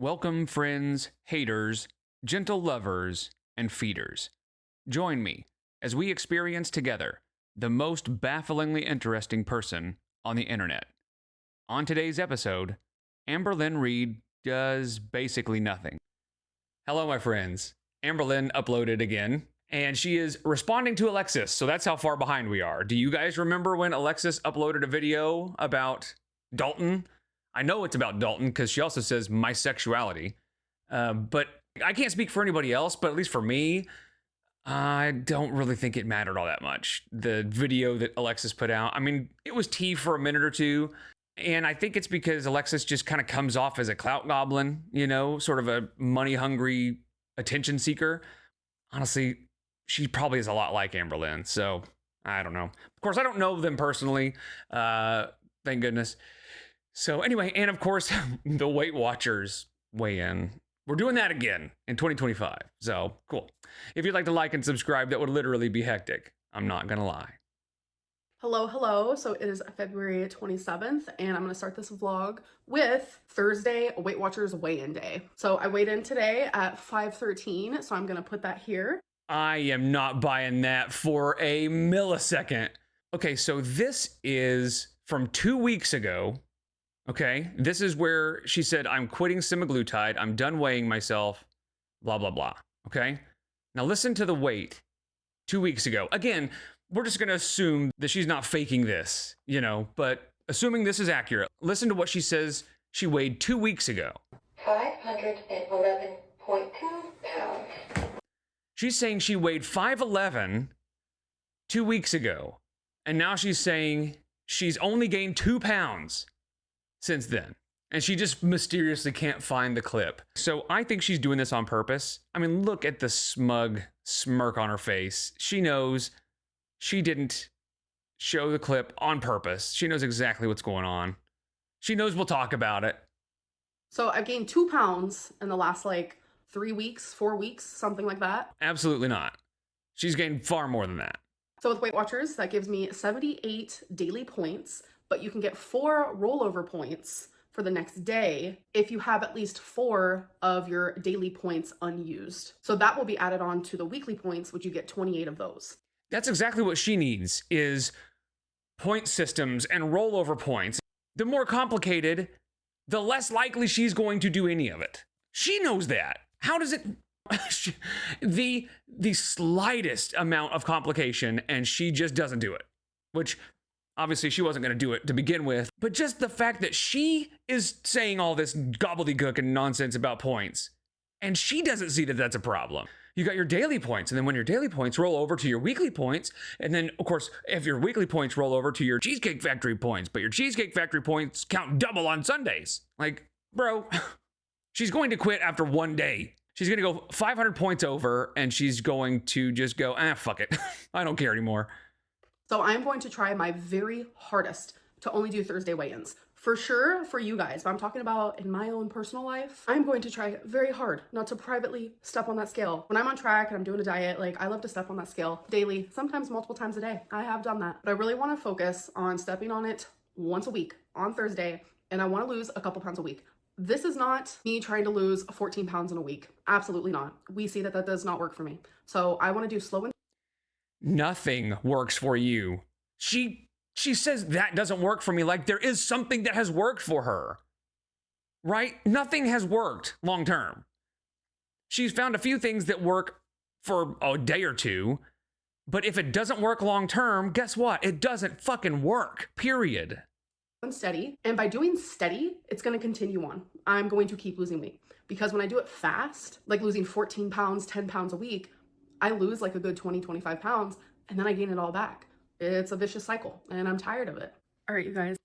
Welcome, friends, haters, gentle lovers, and feeders. Join me as we experience together the most bafflingly interesting person on the internet. On today's episode, Amberlynn Reed does basically nothing. Hello, my friends. Amberlynn uploaded again, and she is responding to Alexis, so that's how far behind we are. Do you guys remember when Alexis uploaded a video about Dalton? I know it's about Dalton because she also says my sexuality, but I can't speak for anybody else, but at least for me, I don't really think it mattered all that much. The video that Alexis put out, I mean, it was tea for a minute or two, and I think it's because Alexis just kind of comes off as a clout goblin, you know, sort of a money-hungry attention seeker. Honestly, she probably is a lot like Amberlynn, so I don't know. Of course, I don't know them personally, thank goodness. So anyway, and of course, the Weight Watchers weigh in. We're doing that again in 2025. So cool. If you'd like to like and subscribe, that would literally be hectic. I'm not going to lie. Hello. So it is February 27th, and I'm going to start this vlog with Thursday Weight Watchers weigh-in day. So I weighed in today at 5:13, so I'm going to put that here. I am not buying that for a millisecond. Okay, so this is from 2 weeks ago. Okay, this is where she said, I'm quitting semaglutide. I'm done weighing myself, blah, blah, blah. Okay, now listen to the weight 2 weeks ago. Again, we're just going to assume that she's not faking this, you know, but assuming this is accurate, listen to what she says she weighed 2 weeks ago. 511.2 pounds. She's saying she weighed 5'11" 2 weeks ago. And now she's saying she's only gained 2 pounds since then. And she just mysteriously can't find the clip. So I think she's doing this on purpose. I mean, look at the smug smirk on her face. She knows she didn't show the clip on purpose. She knows exactly what's going on. She knows we'll talk about it. So I've gained 2 pounds in the last 3 weeks, 4 weeks, something like that. Absolutely not. She's gained far more than that. So with Weight Watchers, that gives me 78 daily points, but you can get 4 rollover points for the next day if you have at least 4 of your daily points unused. So that will be added on to the weekly points, which you get 28 of those. That's exactly what she needs, is point systems and rollover points. The more complicated, the less likely she's going to do any of it. She knows that. How does it... the slightest amount of complication, and she just doesn't do it. Which... obviously, she wasn't going to do it to begin with, but just the fact that she is saying all this gobbledygook and nonsense about points, and she doesn't see that that's a problem. You got your daily points, and then when your daily points roll over to your weekly points, and then, of course, if your weekly points roll over to your Cheesecake Factory points, but your Cheesecake Factory points count double on Sundays. Like, bro, she's going to quit after one day. She's going to go 500 points over, and she's going to just go, fuck it. I don't care anymore. So I'm going to try my very hardest to only do Thursday weigh-ins. For sure, for you guys, but I'm talking about in my own personal life, I'm going to try very hard not to privately step on that scale. When I'm on track and I'm doing a diet, I love to step on that scale daily, sometimes multiple times a day. I have done that. But I really want to focus on stepping on it once a week on Thursday, and I want to lose a couple pounds a week. This is not me trying to lose 14 pounds in a week. Absolutely not. We see that does not work for me. So I want to do slow and nothing works for you. She says that doesn't work for me, like there is something that has worked for her, right? Nothing has worked long term. She's found a few things that work for a day or two, but if it doesn't work long term, guess what? It doesn't fucking work, period. Steady. And by doing steady, it's going to continue on. I'm going to keep losing weight because when I do it fast, like losing 14 pounds, 10 pounds a week, I lose a good 20, 25 pounds, and then I gain it all back. It's a vicious cycle, and I'm tired of it. All right, you guys.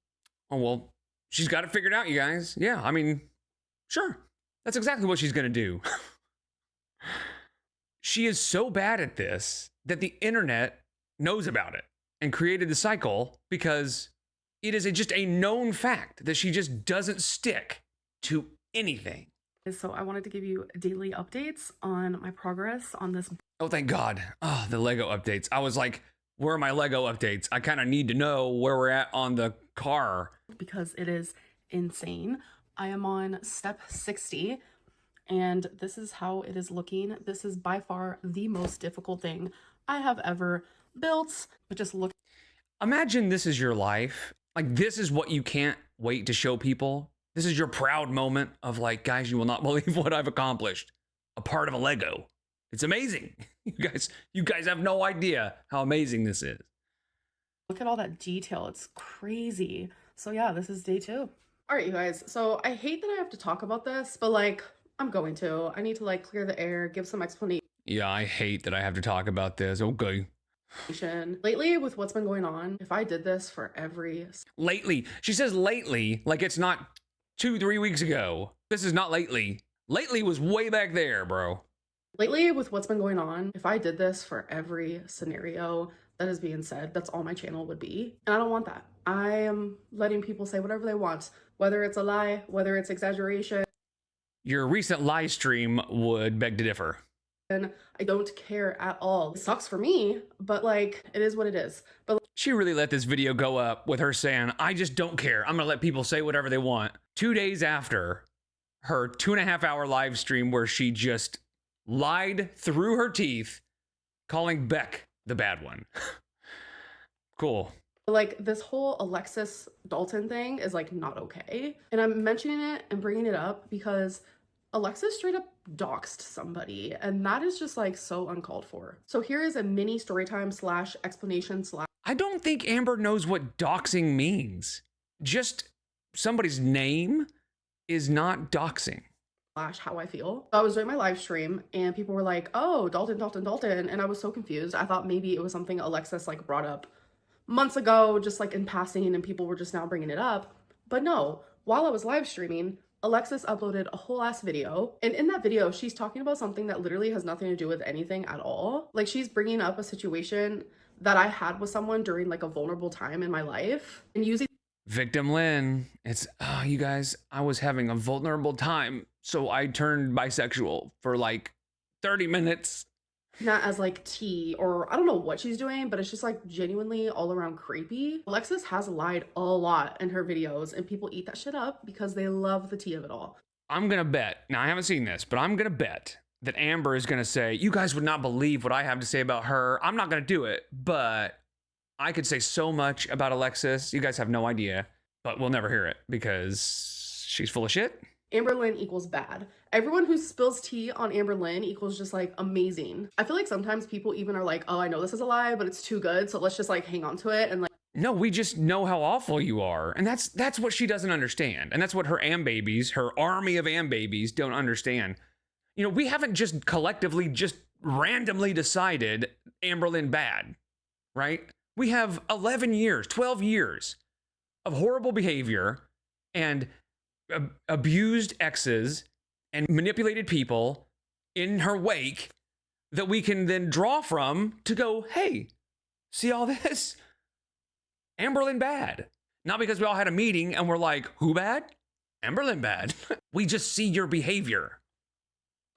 Oh, well, she's got it figured out, you guys. Yeah, I mean, sure. That's exactly what she's going to do. She is so bad at this that the internet knows about it and created the cycle because it is just a known fact that she just doesn't stick to anything. So I wanted to give you daily updates on my progress on this. Oh, thank God. Oh, the Lego updates. I was like, where are my Lego updates? I kind of need to know where we're at on the car. Because it is insane. I am on step 60, and this is how it is looking. This is by far the most difficult thing I have ever built, but just look. Imagine this is your life. Like, this is what you can't wait to show people. This is your proud moment of like, guys, you will not believe what I've accomplished. A part of a Lego. It's amazing. You guys have no idea how amazing this is. Look at all that detail. It's crazy. So yeah, this is day 2. All right, you guys. So I hate that I have to talk about this, but like, I'm going to. I need to like clear the air, give some explanation. Yeah, I hate that I have to talk about this. Okay. Lately, with what's been going on, if I did this for every... Lately. She says lately, like it's not 2-3 weeks ago. This is not lately. Lately was way back there, bro. Lately, with what's been going on, if I did this for every scenario that is being said, that's all my channel would be. And I don't want that. I am letting people say whatever they want, whether it's a lie, whether it's exaggeration. Your recent live stream would beg to differ. And I don't care at all. It sucks for me, but like, it is what it is. But she really let this video go up with her saying, I just don't care. I'm gonna let people say whatever they want. 2 days after her 2.5-hour live stream where she just lied through her teeth, calling Beck the bad one. Cool. like, this whole Alexis Dalton thing is like not okay. And I'm mentioning it and bringing it up because Alexis straight up doxed somebody, and that is just like so uncalled for. So here is a mini storytime / explanation / I don't think Amber knows what doxing means. Just somebody's name is not doxing. How I feel. I was doing my live stream and people were like, oh, Dalton, Dalton, Dalton. And I was so confused. I thought maybe it was something Alexis like brought up months ago, just like in passing, and people were just now bringing it up. But no, while I was live streaming, Alexis uploaded a whole ass video. And in that video, she's talking about something that literally has nothing to do with anything at all. Like, she's bringing up a situation that I had with someone during like a vulnerable time in my life and using Victim Lynn. It's, oh, you guys, I was having a vulnerable time, so I turned bisexual for like 30 minutes. Not as like tea, or I don't know what she's doing, but it's just like genuinely all around creepy. Alexis has lied a lot in her videos, and people eat that shit up because they love the tea of it all. I'm gonna bet, now I haven't seen this, but I'm gonna bet that Amber is gonna say, you guys would not believe what I have to say about her. I'm not gonna do it, but I could say so much about Alexis. You guys have no idea, but we'll never hear it because she's full of shit. Amberlynn equals bad. Everyone who spills tea on Amberlynn equals just like amazing. I feel like sometimes people even are like, oh, I know this is a lie, but it's too good, so let's just like hang on to it and like. No, we just know how awful you are. And that's what she doesn't understand. And that's what her babies, her army of babies don't understand. You know, we haven't just collectively just randomly decided Amberlynn bad, right? We have 11 years, 12 years of horrible behavior and abused exes and manipulated people in her wake that we can then draw from to go, hey, see all this? Amberlynn bad. Not because we all had a meeting and we're like, who bad? Amberlynn bad. We just see your behavior.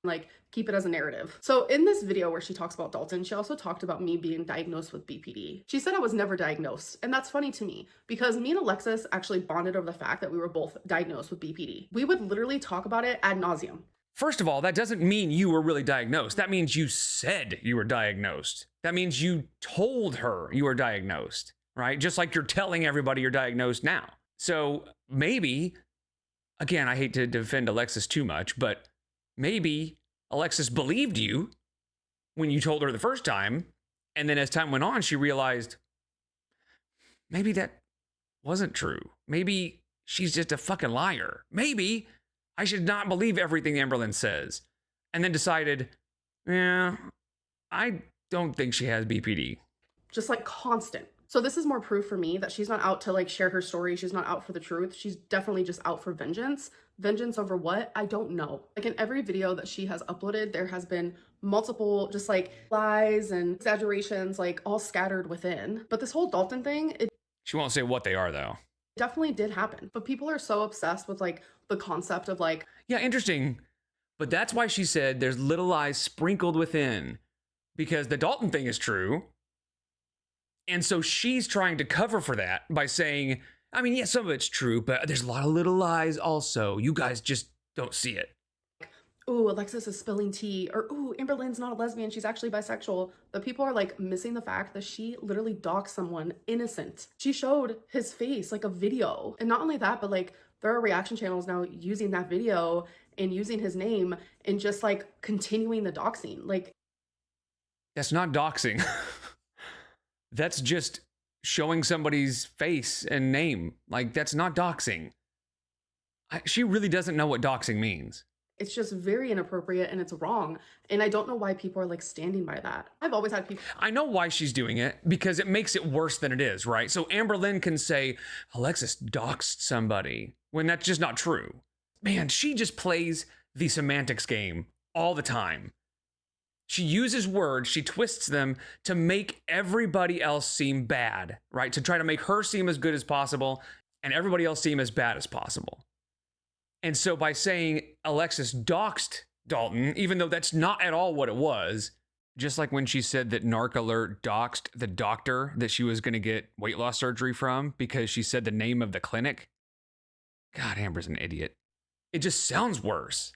Like, keep it as a narrative. So in this video where she talks about Dalton, she also talked about me being diagnosed with BPD. She said I was never diagnosed, and that's funny to me because me and Alexis actually bonded over the fact that we were both diagnosed with BPD. We would literally talk about it ad nauseum. First of all, that doesn't mean you were really diagnosed. That means you said you were diagnosed. That means you told her you were diagnosed, right? Just like you're telling everybody you're diagnosed now. So maybe, again, I hate to defend Alexis too much, but maybe Alexis believed you when you told her the first time, and then as time went on, she realized maybe that wasn't true. Maybe she's just a fucking liar. Maybe I should not believe everything Amberlynn says. And then decided, yeah, I don't think she has BPD. Just like constant. So this is more proof for me that she's not out to like share her story. She's not out for the truth. She's definitely just out for vengeance. Vengeance over what? I don't know. Like, in every video that she has uploaded, there has been multiple just like lies and exaggerations, like all scattered within. But this whole Dalton thing, it She won't say what they are though. definitely did happen. But people are so obsessed with like the concept of like, Yeah, interesting. But that's why she said there's little lies sprinkled within, because the Dalton thing is true. And so she's trying to cover for that by saying, I mean, yeah, some of it's true, but there's a lot of little lies also. You guys just don't see it. Ooh, Alexis is spilling tea, or ooh, Amberlynn's not a lesbian, she's actually bisexual. But people are like missing the fact that she literally doxed someone innocent. She showed his face, like a video. And not only that, but like there are reaction channels now using that video and using his name and just like continuing the doxing. Like, That's not doxing. That's just showing somebody's face and name. Like, that's not doxing. She really doesn't know what doxing means. it's just very inappropriate and it's wrong. And I don't know why people are like standing by that. I've always had people. I know why she's doing it, because it makes it worse than it is, right? So Amberlynn can say, Alexis doxed somebody, when that's just not true. Man, she just plays the semantics game all the time. She uses words, she twists them to make everybody else seem bad, right? To try to make her seem as good as possible and everybody else seem as bad as possible. And so by saying Alexis doxed Dalton, even though that's not at all what it was, just like when she said that Narc doxed the doctor that she was going to get weight loss surgery from because she said the name of the clinic. God, Amber's an idiot. It just sounds worse.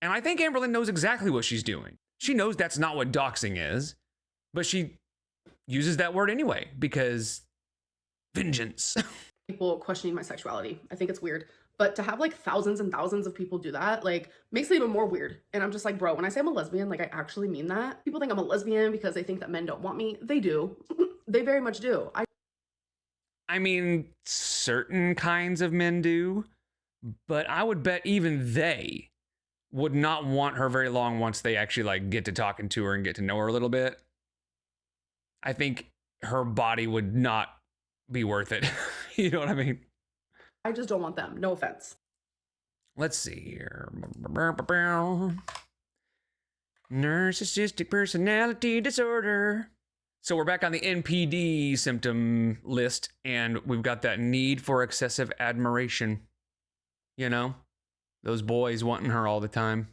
And I think Amberlynn knows exactly what she's doing. She knows that's not what doxing is, but she uses that word anyway because vengeance. People questioning my sexuality. I think it's weird. But to have like thousands and thousands of people do that, like, makes it even more weird. And I'm just like, bro, when I say I'm a lesbian, like, I actually mean that. People think I'm a lesbian because they think that men don't want me. They do. They very much do. I mean, certain kinds of men do, but I would bet even they would not want her very long once they actually like get to talking to her and get to know her a little bit. I think her body would not be worth it. You know what I mean? I just don't want them. No offense. Let's see here. Narcissistic personality disorder. So we're back on the NPD symptom list, and we've got that need for excessive admiration. You know, those boys wanting her all the time,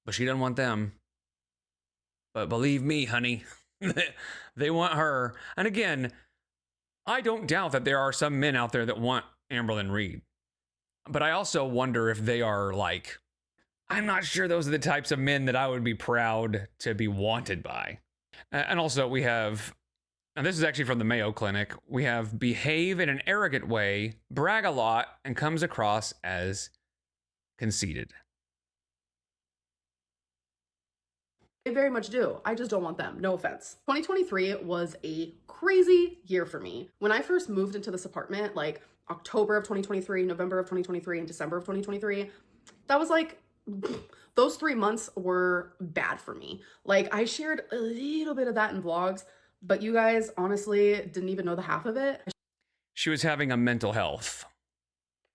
but she doesn't want them. But believe me, honey, they want her. And again, I don't doubt that there are some men out there that want Amberlynn Reed. But I also wonder if they are like, I'm not sure those are the types of men that I would be proud to be wanted by. And also we have, and this is actually from the Mayo Clinic, we have behave in an arrogant way, brag a lot, and comes across as conceited. They very much do. I just don't want them. No offense. 2023 was a crazy year for me. When I first moved into this apartment, like October of 2023, November of 2023, and December of 2023, that was like, those 3 months were bad for me. Like, I shared a little bit of that in vlogs, but you guys honestly didn't even know the half of it. She was having a mental health.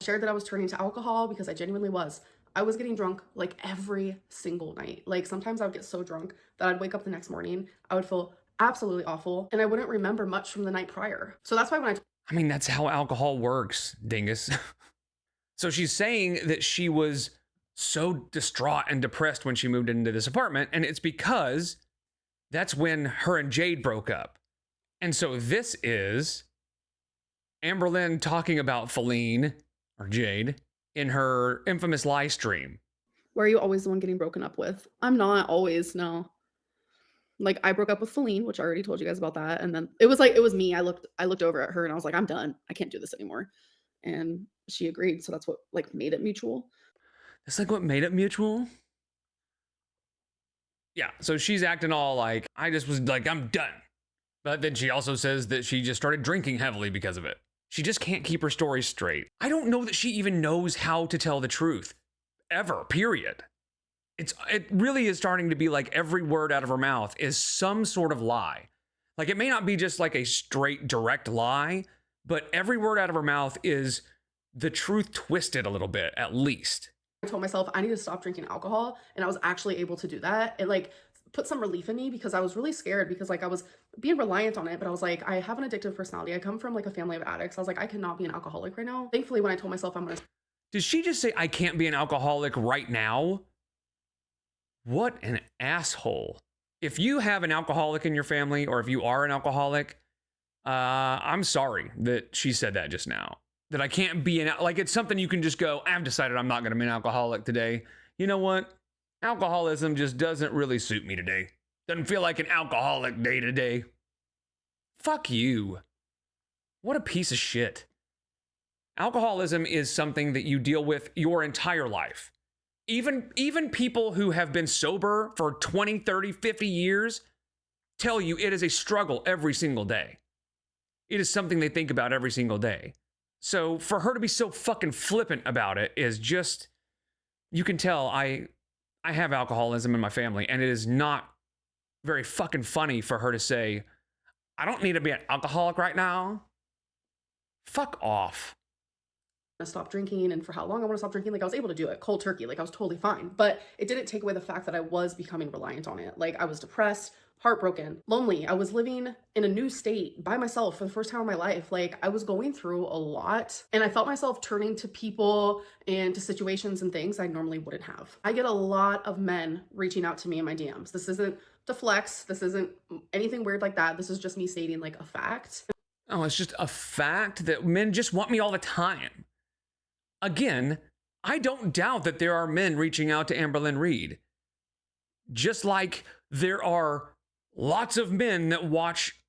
I shared that I was turning to alcohol because I genuinely was. I was getting drunk like every single night. Like, sometimes I would get so drunk that I'd wake up the next morning, I would feel absolutely awful, and I wouldn't remember much from the night prior. So that's why when I mean, that's how alcohol works, dingus. So she's saying that she was so distraught and depressed when she moved into this apartment, and it's because that's when her and Jade broke up. And so this is Amberlynn talking about Feline, or Jade, in her infamous live stream. Where are you always the one getting broken up with? I'm not always, no. Like, I broke up with Feline, which I already told you guys about that. And then it was me. I looked over at her and I was like, I'm done. I can't do this anymore. And she agreed. So that's what like made it mutual. That's like what made it mutual? Yeah, so she's acting all like, I just was like, I'm done. But then she also says that she just started drinking heavily because of it. She just can't keep her story straight. I don't know that she even knows how to tell the truth. Ever, period. It really is starting to be like every word out of her mouth is some sort of lie. Like, it may not be just like a straight, direct lie, but every word out of her mouth is the truth twisted a little bit, at least. I told myself I need to stop drinking alcohol, and I was actually able to do that. It like put some relief in me because I was really scared because like I was being reliant on it, but I was like, I have an addictive personality. I come from like a family of addicts. I was like, I cannot be an alcoholic right now. Thankfully, when I told myself I'm gonna... Did she just say, I can't be an alcoholic right now? What an asshole. If you have an alcoholic in your family, or if you are an alcoholic, I'm sorry that she said that just now. that I can't be like, it's something you can just go, I've decided I'm not going to be an alcoholic today. You know what? Alcoholism just doesn't really suit me today. Doesn't feel like an alcoholic day today. Fuck you. What a piece of shit. Alcoholism is something that you deal with your entire life. Even people who have been sober for 20, 30, 50 years tell you it is a struggle every single day. It is something they think about every single day. So for her to be so fucking flippant about it is just, you can tell I have alcoholism in my family, and it is not very fucking funny for her to say, I don't need to be an alcoholic right now. Fuck off. To stop drinking, and for how long I want to stop drinking. Like, I was able to do it cold turkey. Like, I was totally fine, but it didn't take away the fact that I was becoming reliant on it. Like, I was depressed, heartbroken, lonely. I was living in a new state by myself for the first time in my life. Like, I was going through a lot, and I felt myself turning to people and to situations and things I normally wouldn't have. I get a lot of men reaching out to me in my DMs. This isn't to flex. This isn't anything weird like that. This is just me stating like a fact. Oh, it's just a fact that men just want me all the time. Again, I don't doubt that there are men reaching out to Amberlynn Reed. Just like there are lots of men that watch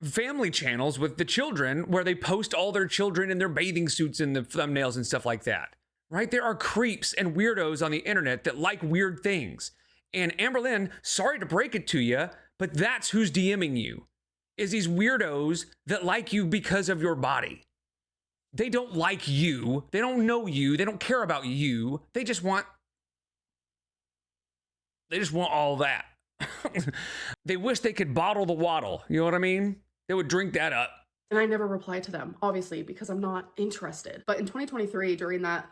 family channels with the children where they post all their children in their bathing suits in the thumbnails and stuff like that. Right? There are creeps and weirdos on the internet that like weird things. And Amberlynn, sorry to break it to you, but that's who's DMing you. Is these weirdos that like you because of your body. They don't like you. They don't know you. They don't care about you. They just want all that. They wish they could bottle the waddle. You know what I mean? They would drink that up. And I never replied to them, obviously, because I'm not interested. But in 2023, during that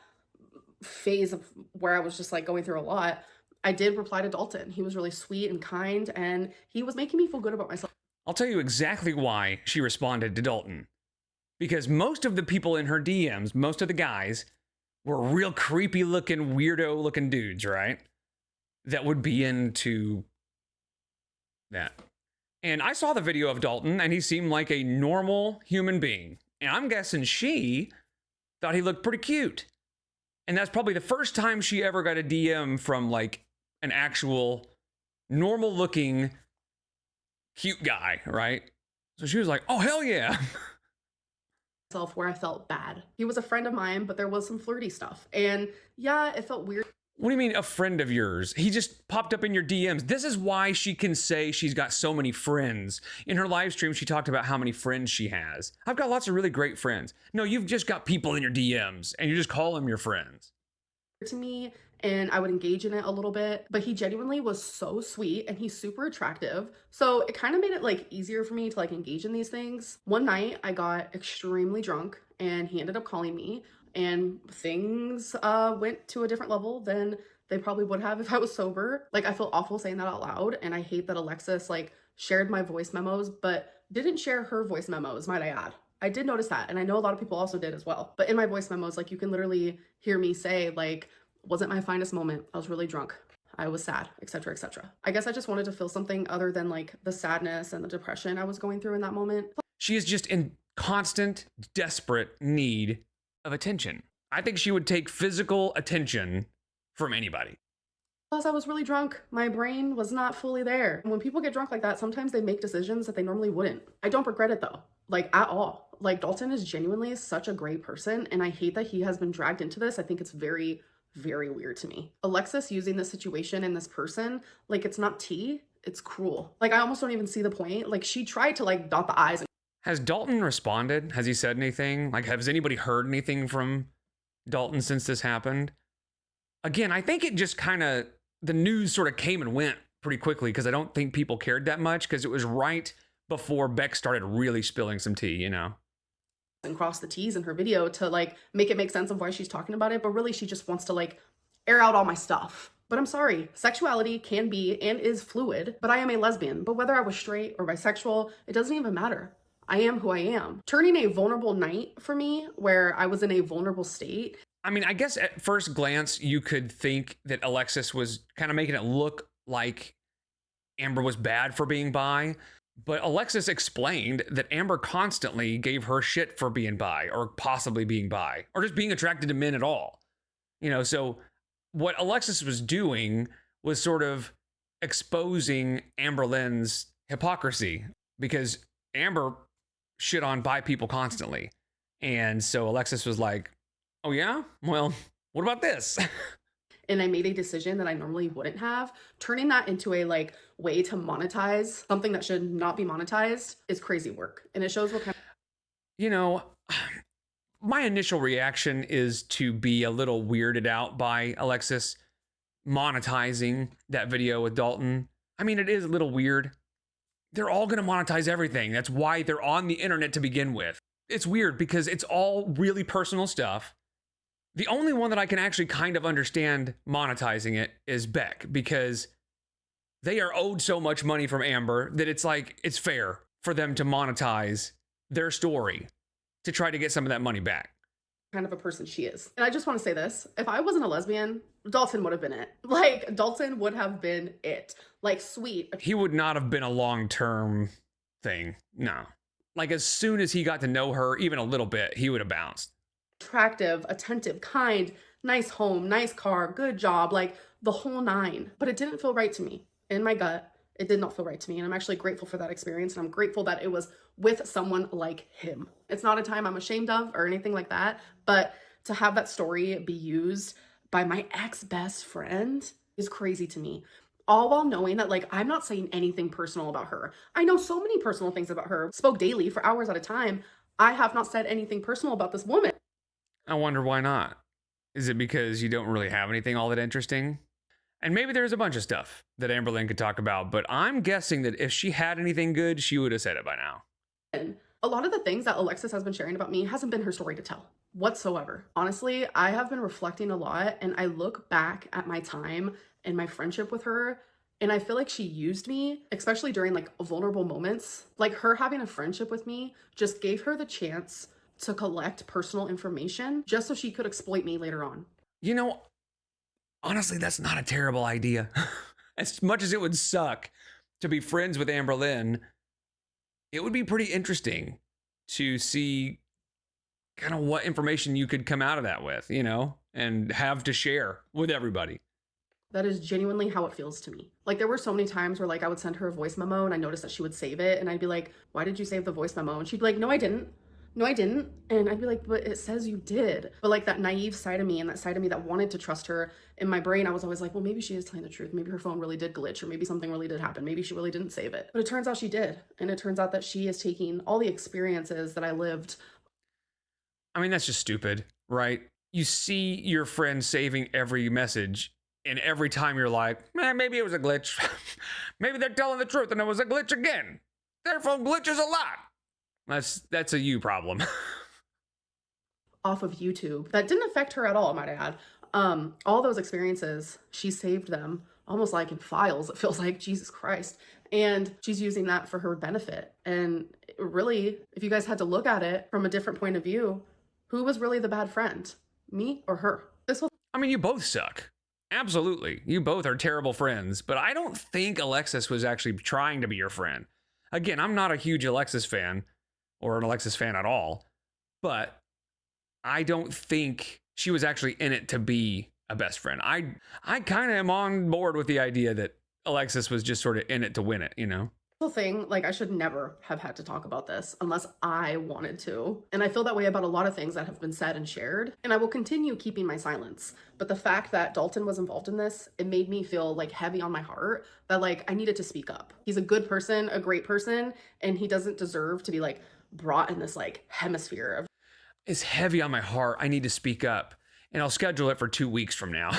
phase of where I was just like going through a lot, I did reply to Dalton. He was really sweet and kind, and he was making me feel good about myself. I'll tell you exactly why she responded to Dalton. Because most of the people in her DMs, most of the guys, were real creepy looking, weirdo looking dudes, right? That would be into that. And I saw the video of Dalton, and he seemed like a normal human being. And I'm guessing she thought he looked pretty cute. And that's probably the first time she ever got a DM from like an actual normal looking cute guy, right? So she was like, oh, hell yeah. Where I felt bad. He was a friend of mine, but there was some flirty stuff. And yeah, it felt weird. What do you mean a friend of yours? He just popped up in your DMs. This is why she can say she's got so many friends. In her live stream, she talked about how many friends she has. I've got lots of really great friends. No, you've just got people in your DMs and you just call them your friends. To me, and I would engage in it a little bit, but he genuinely was so sweet and he's super attractive. So it kind of made it like easier for me to like engage in these things. One night I got extremely drunk and he ended up calling me, and things went to a different level than they probably would have if I was sober. Like, I feel awful saying that out loud, and I hate that Alexis like shared my voice memos, but didn't share her voice memos, might I add. I did notice that, and I know a lot of people also did as well. But in my voice memos, like, you can literally hear me say like, wasn't my finest moment. I was really drunk. I was sad, etc., etc. I guess I just wanted to feel something other than like the sadness and the depression I was going through in that moment. She is just in constant, desperate need of attention. I think she would take physical attention from anybody. Plus, I was really drunk. My brain was not fully there. When people get drunk like that, sometimes they make decisions that they normally wouldn't. I don't regret it though, like at all. Like, Dalton is genuinely such a great person, and I hate that he has been dragged into this. I think it's very weird to me. Alexis using this situation and this person, like, it's not tea, it's cruel. Like, I almost don't even see the point. Like, she tried to like dot the I's. Has Dalton responded? Has he said anything? Like, has anybody heard anything from Dalton since this happened? Again, I think it just kind of, the news sort of came and went pretty quickly because I don't think people cared that much because it was right before Beck started really spilling some tea, you know? And cross the T's in her video to like make it make sense of why she's talking about it, but really she just wants to like air out all my stuff. But I'm sorry, sexuality can be and is fluid, but I am a lesbian. But whether I was straight or bisexual, it doesn't even matter. I am who I am. Turning a vulnerable night for me, where I was in a vulnerable state. I mean, I guess at first glance, you could think that Alexis was kind of making it look like Amber was bad for being bi. But Alexis explained that Amber constantly gave her shit for being bi, or possibly being bi, or just being attracted to men at all. So what Alexis was doing was sort of exposing Amberlynn's hypocrisy, because Amber shit on bi people constantly. And so Alexis was like, oh yeah? Well, what about this? And I made a decision that I normally wouldn't have. Turning that into a way to monetize something that should not be monetized is crazy work. And it shows what kind my initial reaction is to be a little weirded out by Alexis monetizing that video with Dalton. I mean, it is a little weird. They're all going to monetize everything. That's why they're on the internet to begin with. It's weird because it's all really personal stuff. The only one that I can actually kind of understand monetizing it is Beck, because they are owed so much money from Amber that it's fair for them to monetize their story to try to get some of that money back. of a person she is. And I just want to say this. If I wasn't a lesbian, Dalton would have been it. Dalton would have been it. Sweet. He would not have been a long-term thing. No. As soon as he got to know her, even a little bit, he would have bounced. Attractive, attentive, kind, nice home, nice car, good job, the whole nine. But it didn't feel right to me. In my gut, it did not feel right to me. And I'm actually grateful for that experience. And I'm grateful that it was with someone like him. It's not a time I'm ashamed of or anything like that. But to have that story be used by my ex-best friend is crazy to me. All while knowing that I'm not saying anything personal about her. I know so many personal things about her. Spoke daily for hours at a time. I have not said anything personal about this woman. I wonder why not. Is it because you don't really have anything all that interesting? And maybe there's a bunch of stuff that Amberlynn could talk about, but I'm guessing that if she had anything good, she would have said it by now. And a lot of the things that Alexis has been sharing about me hasn't been her story to tell whatsoever. Honestly, I have been reflecting a lot, and I look back at my time and my friendship with her, and I feel like she used me, especially during vulnerable moments. Her having a friendship with me just gave her the chance to collect personal information just so she could exploit me later on. Honestly, that's not a terrible idea. As much as it would suck to be friends with Amberlynn, it would be pretty interesting to see kind of what information you could come out of that with, and have to share with everybody. That is genuinely how it feels to me. There were so many times where I would send her a voice memo and I noticed that she would save it, and I'd be like, why did you save the voice memo? And she'd be like, no, I didn't. No, I didn't. And I'd be like, but it says you did. But that naive side of me and that side of me that wanted to trust her, in my brain, I was always like, well, maybe she is telling the truth. Maybe her phone really did glitch, or maybe something really did happen. Maybe she really didn't save it. But it turns out she did. And it turns out that she is taking all the experiences that I lived. I mean, that's just stupid, right? You see your friend saving every message, and every time you're like, maybe it was a glitch. Maybe they're telling the truth and it was a glitch again. Their phone glitches a lot. That's a you problem. Off of YouTube. That didn't affect her at all, might I add. All those experiences, she saved them almost in files. It feels like, Jesus Christ. And she's using that for her benefit. And really, if you guys had to look at it from a different point of view, who was really the bad friend? Me or her? You both suck. Absolutely. You both are terrible friends, but I don't think Alexis was actually trying to be your friend. Again, I'm not a huge Alexis fan, or an Alexis fan at all, but I don't think she was actually in it to be a best friend. I kind of am on board with the idea that Alexis was just sort of in it to win it, Thing, I should never have had to talk about this unless I wanted to. And I feel that way about a lot of things that have been said and shared, and I will continue keeping my silence. But the fact that Dalton was involved in this, it made me feel heavy on my heart that I needed to speak up. He's a good person, a great person, and he doesn't deserve to be brought in this hemisphere of. It's heavy on my heart. I need to speak up, and I'll schedule it for 2 weeks from now.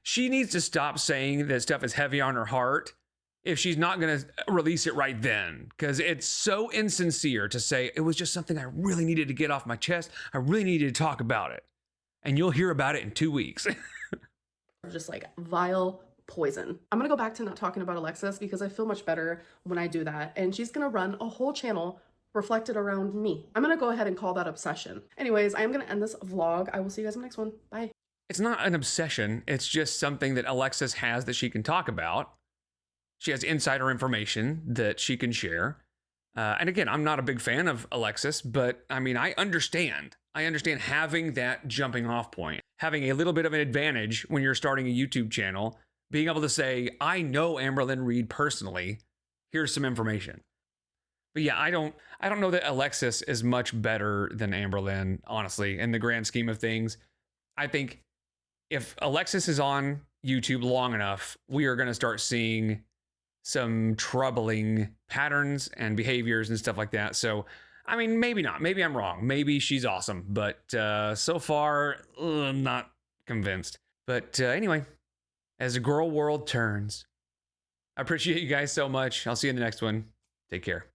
She needs to stop saying that stuff is heavy on her heart if she's not going to release it right then, because it's so insincere to say it was just something I really needed to get off my chest. I really needed to talk about it, and you'll hear about it in 2 weeks. Just vile poison. I'm going to go back to not talking about Alexis because I feel much better when I do that. And she's going to run a whole channel reflected around me. I'm going to go ahead and call that obsession. Anyways, I am going to end this vlog. I will see you guys in the next one. Bye. It's not an obsession. It's just something that Alexis has that she can talk about. She has insider information that she can share. And again, I'm not a big fan of Alexis, but I mean, I understand. I understand having that jumping off point, having a little bit of an advantage when you're starting a YouTube channel, being able to say, I know Amberlynn Reed personally. Here's some information. But yeah, I don't know that Alexis is much better than Amberlynn, honestly, in the grand scheme of things. I think if Alexis is on YouTube long enough, we are going to start seeing some troubling patterns and behaviors and stuff like that. So, I mean, maybe not. Maybe I'm wrong. Maybe she's awesome. But so far, I'm not convinced. But anyway, as the girl world turns, I appreciate you guys so much. I'll see you in the next one. Take care.